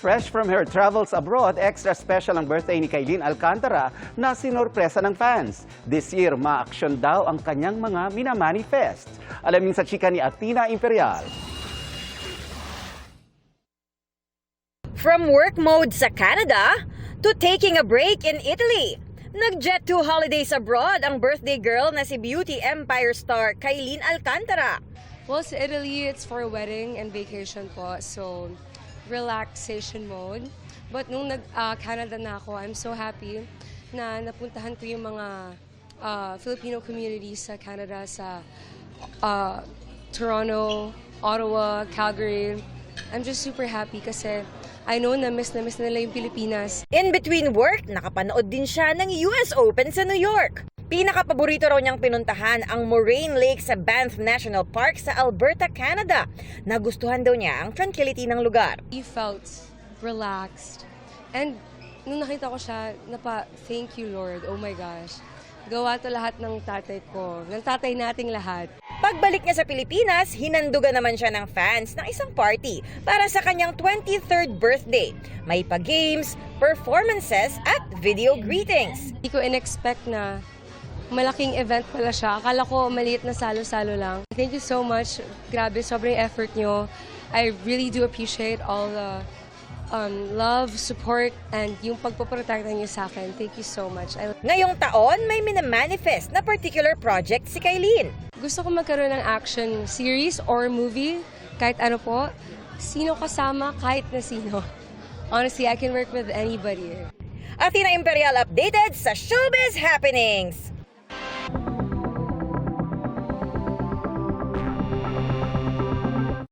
Fresh from her travels abroad, extra special ang birthday ni Kailin Alcantara na sinorpresa ng fans. This year, ma-action daw ang kanyang mga minamanifest. Alamin sa chika ni Athena Imperial. From work mode sa Canada to taking a break in Italy. Nag-jet to holidays abroad ang birthday girl na si Beauty Empire star Kailin Alcantara. Well, sa Italy, it's for a wedding and vacation po. So, relaxation mode. But nung nag-Canada na ako, I'm so happy na napuntahan ko yung mga Filipino communities sa Canada, sa Toronto, Ottawa, Calgary. I'm just super happy kasi I know na miss nila yung Pilipinas. In between work, nakapanood din siya ng US Open sa New York. Pinakapaborito raw niyang pinuntahan ang Moraine Lake sa Banff National Park sa Alberta, Canada. Nagustuhan daw niya ang tranquility ng lugar. He felt relaxed. And nung nakita ko siya, thank you Lord, oh my gosh. Gawa to lahat ng tatay ko, ng tatay nating lahat. Pagbalik niya sa Pilipinas, hinandugan naman siya ng fans ng isang party para sa kanyang 23rd birthday. May pa-games, performances at video greetings. Hindi ko in-expect na malaking event pala siya. Akala ko maliit na salo-salo lang. Thank you so much. Grabe, sobrang effort nyo. I really do appreciate all the love, support, and yung pagpoprotekta niyo sa akin. Thank you so much. Ngayong taon, may minamanifest na particular project si Kailin. Gusto ko magkaroon ng action series or movie, kahit ano po. Sino kasama, kahit na sino. Honestly, I can work with anybody. Athena Imperial updated sa Showbiz Happenings.